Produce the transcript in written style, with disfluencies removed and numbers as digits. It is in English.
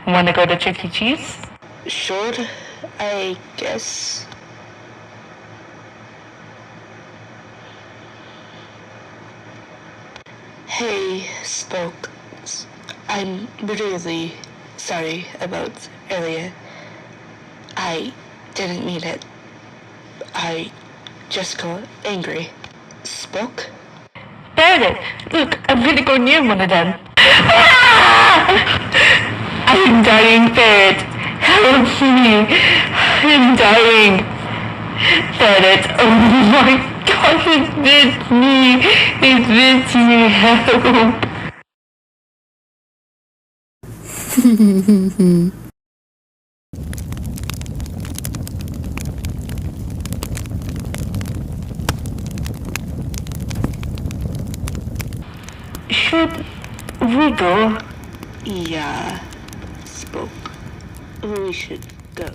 Wanna go to Chuck E. Cheese? Sure, I guess. Hey, Spoke. I'm really sorry about earlier. I didn't mean it. I just got angry. Spoke? Parrot, look, I'm gonna go near one of them. Ah! I'm dying, Parrot. Help me. I'm dying. Parrot, oh my gosh, it bit me. It bit me. Help. Should we go? Yeah, Spoke. We should go.